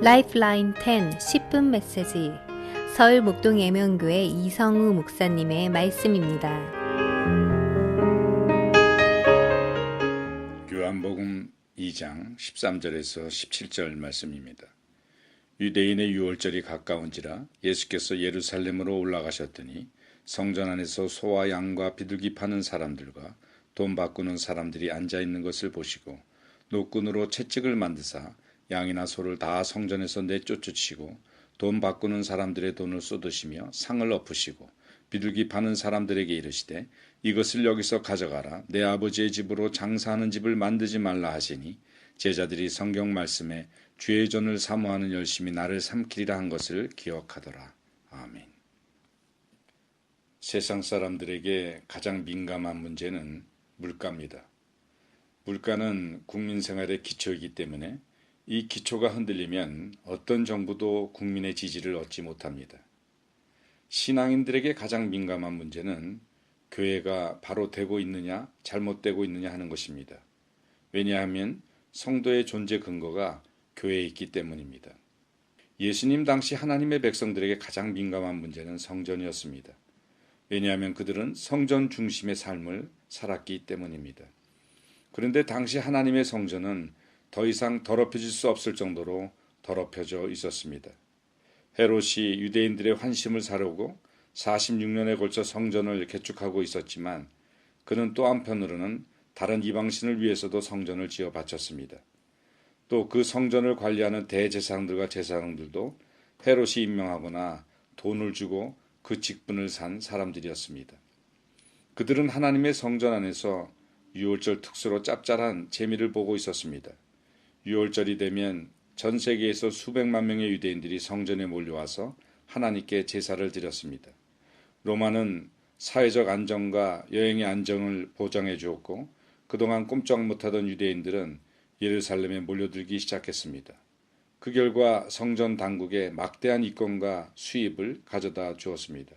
라이프라인 10 10분 메시지 서울 목동 예명교회 이성우 목사님의 말씀입니다. 요한복음 2장 13절에서 17절 말씀입니다. 유대인의 유월절이 가까운지라 예수께서 예루살렘으로 올라가셨더니 성전 안에서 소와 양과 비둘기 파는 사람들과 돈 바꾸는 사람들이 앉아 있는 것을 보시고 노끈으로 채찍을 만드사 양이나 소를 다 성전에서 내쫓으시고 돈 바꾸는 사람들의 돈을 쏟으시며 상을 엎으시고 비둘기 파는 사람들에게 이르시되 이것을 여기서 가져가라. 내 아버지의 집으로 장사하는 집을 만들지 말라 하시니 제자들이 성경 말씀에 주의 전을 사모하는 열심히 나를 삼키리라 한 것을 기억하더라. 아멘. 세상 사람들에게 가장 민감한 문제는 물가입니다. 물가는 국민 생활의 기초이기 때문에 이 기초가 흔들리면 어떤 정부도 국민의 지지를 얻지 못합니다. 신앙인들에게 가장 민감한 문제는 교회가 바로 되고 있느냐 잘못되고 있느냐 하는 것입니다. 왜냐하면 성도의 존재 근거가 교회에 있기 때문입니다. 예수님 당시 하나님의 백성들에게 가장 민감한 문제는 성전이었습니다. 왜냐하면 그들은 성전 중심의 삶을 살았기 때문입니다. 그런데 당시 하나님의 성전은 더 이상 더럽혀질 수 없을 정도로 더럽혀져 있었습니다. 헤롯이 유대인들의 환심을 사려고 46년에 걸쳐 성전을 개축하고 있었지만 그는 또 한편으로는 다른 이방신을 위해서도 성전을 지어 바쳤습니다. 또 그 성전을 관리하는 대제사장들과 제사장들도 헤롯이 임명하거나 돈을 주고 그 직분을 산 사람들이었습니다. 그들은 하나님의 성전 안에서 유월절 특수로 짭짤한 재미를 보고 있었습니다. 유월절이 되면 전 세계에서 수백만 명의 유대인들이 성전에 몰려와서 하나님께 제사를 드렸습니다. 로마는 사회적 안정과 여행의 안정을 보장해 주었고 그동안 꼼짝 못하던 유대인들은 예루살렘에 몰려들기 시작했습니다. 그 결과 성전 당국에 막대한 이권과 수입을 가져다 주었습니다.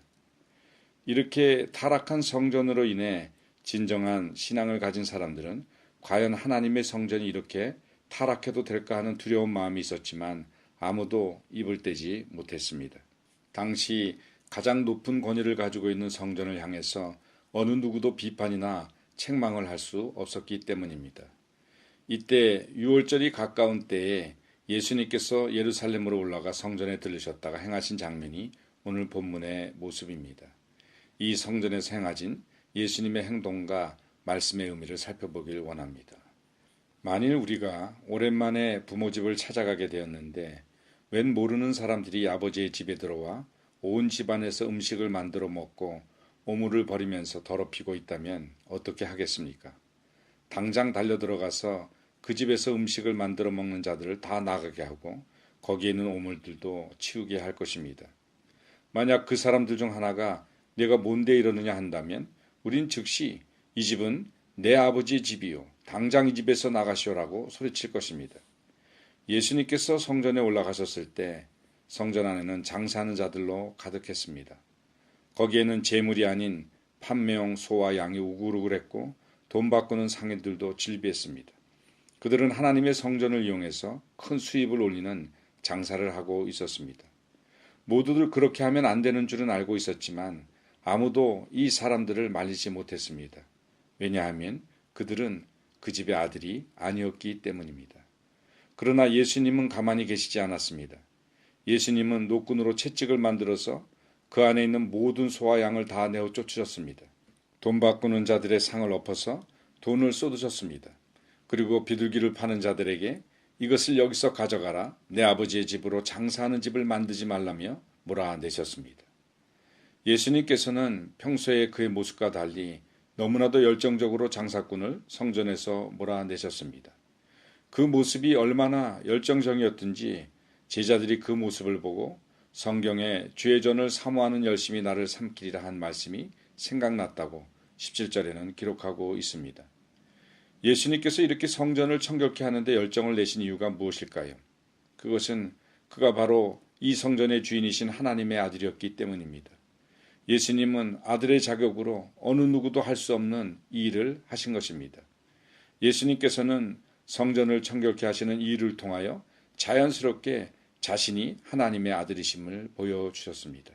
이렇게 타락한 성전으로 인해 진정한 신앙을 가진 사람들은 과연 하나님의 성전이 이렇게 타락해도 될까 하는 두려운 마음이 있었지만 아무도 입을 떼지 못했습니다. 당시 가장 높은 권위를 가지고 있는 성전을 향해서 어느 누구도 비판이나 책망을 할 수 없었기 때문입니다. 이때 유월절이 가까운 때에 예수님께서 예루살렘으로 올라가 성전에 들르셨다가 행하신 장면이 오늘 본문의 모습입니다. 이 성전에서 행하신 예수님의 행동과 말씀의 의미를 살펴보길 원합니다. 만일 우리가 오랜만에 부모 집을 찾아가게 되었는데 웬 모르는 사람들이 아버지의 집에 들어와 온 집안에서 음식을 만들어 먹고 오물을 버리면서 더럽히고 있다면 어떻게 하겠습니까? 당장 달려들어가서 그 집에서 음식을 만들어 먹는 자들을 다 나가게 하고 거기에 있는 오물들도 치우게 할 것입니다. 만약 그 사람들 중 하나가 내가 뭔데 이러느냐 한다면 우린 즉시 이 집은 내 아버지의 집이요. 당장 이 집에서 나가시오라고 소리칠 것입니다. 예수님께서 성전에 올라가셨을 때 성전 안에는 장사하는 자들로 가득했습니다. 거기에는 재물이 아닌 판매용 소와 양이 우글우글했고 돈 바꾸는 상인들도 질비했습니다. 그들은 하나님의 성전을 이용해서 큰 수입을 올리는 장사를 하고 있었습니다. 모두들 그렇게 하면 안 되는 줄은 알고 있었지만 아무도 이 사람들을 말리지 못했습니다. 왜냐하면 그들은 그 집의 아들이 아니었기 때문입니다. 그러나 예수님은 가만히 계시지 않았습니다. 예수님은 노끈으로 채찍을 만들어서 그 안에 있는 모든 소와 양을 다 내어 쫓으셨습니다. 돈 바꾸는 자들의 상을 엎어서 돈을 쏟으셨습니다. 그리고 비둘기를 파는 자들에게 이것을 여기서 가져가라. 내 아버지의 집으로 장사하는 집을 만들지 말라며 몰아내셨습니다. 예수님께서는 평소에 그의 모습과 달리 너무나도 열정적으로 장사꾼을 성전에서 몰아내셨습니다. 그 모습이 얼마나 열정적이었든지 제자들이 그 모습을 보고 성경에 주의 전을 사모하는 열심히 나를 삼키리라 한 말씀이 생각났다고 17절에는 기록하고 있습니다. 예수님께서 이렇게 성전을 청결케 하는데 열정을 내신 이유가 무엇일까요? 그것은 그가 바로 이 성전의 주인이신 하나님의 아들이었기 때문입니다. 예수님은 아들의 자격으로 어느 누구도 할 수 없는 이 일을 하신 것입니다. 예수님께서는 성전을 청결케 하시는 이 일을 통하여 자연스럽게 자신이 하나님의 아들이심을 보여주셨습니다.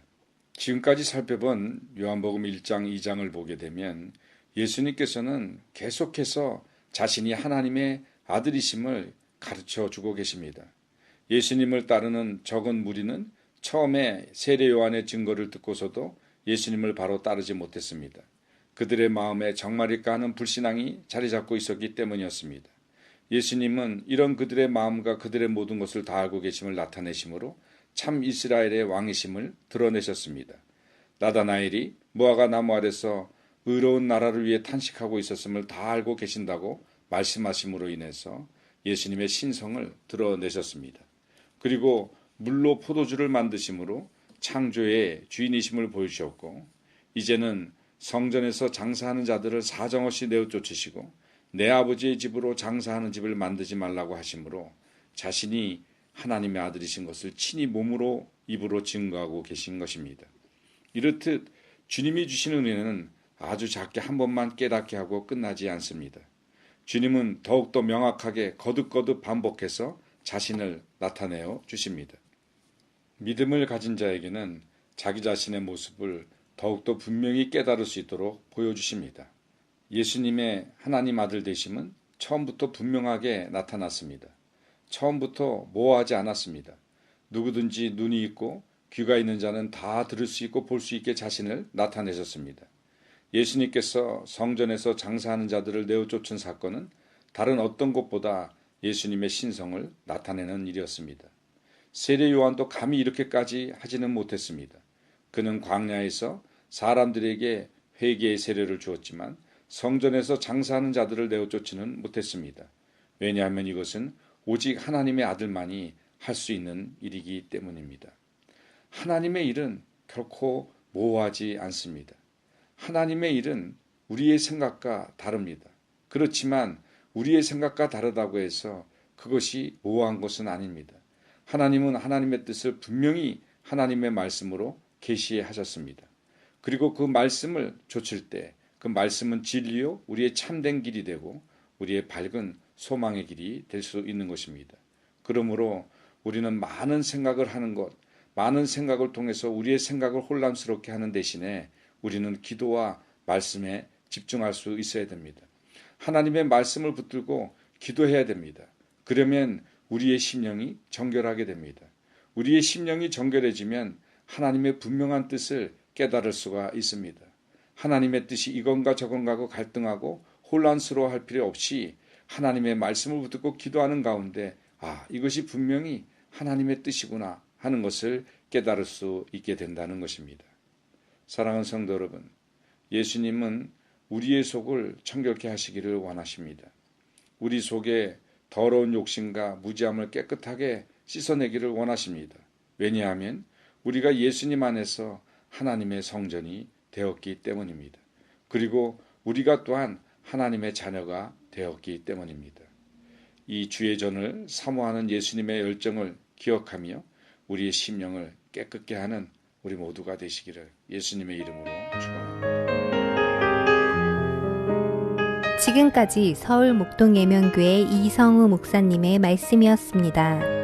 지금까지 살펴본 요한복음 1장, 2장을 보게 되면 예수님께서는 계속해서 자신이 하나님의 아들이심을 가르쳐 주고 계십니다. 예수님을 따르는 적은 무리는 처음에 세례 요한의 증거를 듣고서도 예수님을 바로 따르지 못했습니다. 그들의 마음에 정말일까 하는 불신앙이 자리 잡고 있었기 때문이었습니다. 예수님은 이런 그들의 마음과 그들의 모든 것을 다 알고 계심을 나타내심으로 참 이스라엘의 왕이심을 드러내셨습니다. 나다나엘이 무화과 나무 아래서 의로운 나라를 위해 탄식하고 있었음을 다 알고 계신다고 말씀하심으로 인해서 예수님의 신성을 드러내셨습니다. 그리고 물로 포도주를 만드심으로 창조의 주인이심을 보여주셨고, 이제는 성전에서 장사하는 자들을 사정없이 내어 쫓으시고 내 아버지의 집으로 장사하는 집을 만들지 말라고 하심으로 자신이 하나님의 아들이신 것을 친히 몸으로 입으로 증거하고 계신 것입니다. 이렇듯 주님이 주신 은혜는 아주 작게 한 번만 깨닫게 하고 끝나지 않습니다. 주님은 더욱더 명확하게 거듭거듭 반복해서 자신을 나타내어 주십니다. 믿음을 가진 자에게는 자기 자신의 모습을 더욱더 분명히 깨달을 수 있도록 보여주십니다. 예수님의 하나님 아들 되심은 처음부터 분명하게 나타났습니다. 처음부터 모호하지 않았습니다. 누구든지 눈이 있고 귀가 있는 자는 다 들을 수 있고 볼 수 있게 자신을 나타내셨습니다. 예수님께서 성전에서 장사하는 자들을 내어 쫓은 사건은 다른 어떤 것보다 예수님의 신성을 나타내는 일이었습니다. 세례 요한도 감히 이렇게까지 하지는 못했습니다. 그는 광야에서 사람들에게 회개의 세례를 주었지만 성전에서 장사하는 자들을 내어 쫓지는 못했습니다. 왜냐하면 이것은 오직 하나님의 아들만이 할 수 있는 일이기 때문입니다. 하나님의 일은 결코 모호하지 않습니다. 하나님의 일은 우리의 생각과 다릅니다. 그렇지만 우리의 생각과 다르다고 해서 그것이 모호한 것은 아닙니다. 하나님은 하나님의 뜻을 분명히 하나님의 말씀으로 계시하셨습니다. 그리고 그 말씀을 좇을 때 그 말씀은 진리요 우리의 참된 길이 되고 우리의 밝은 소망의 길이 될 수 있는 것입니다. 그러므로 우리는 많은 생각을 하는 것, 많은 생각을 통해서 우리의 생각을 혼란스럽게 하는 대신에 우리는 기도와 말씀에 집중할 수 있어야 됩니다. 하나님의 말씀을 붙들고 기도해야 됩니다. 그러면 우리의 심령이 정결하게 됩니다. 우리의 심령이 정결해지면 하나님의 분명한 뜻을 깨달을 수가 있습니다. 하나님의 뜻이 이건가 저건가고 갈등하고 혼란스러워할 필요 없이 하나님의 말씀을 붙들고 기도하는 가운데 이것이 분명히 하나님의 뜻이구나 하는 것을 깨달을 수 있게 된다는 것입니다. 사랑하는 성도 여러분, 예수님은 우리의 속을 청결케 하시기를 원하십니다. 우리 속에 더러운 욕심과 무지함을 깨끗하게 씻어내기를 원하십니다. 왜냐하면 우리가 예수님 안에서 하나님의 성전이 되었기 때문입니다. 그리고 우리가 또한 하나님의 자녀가 되었기 때문입니다. 이 주의 전을 사모하는 예수님의 열정을 기억하며 우리의 심령을 깨끗게 하는 우리 모두가 되시기를 예수님의 이름으로 축원합니다. 지금까지 서울 목동 예명교회 이성우 목사님의 말씀이었습니다.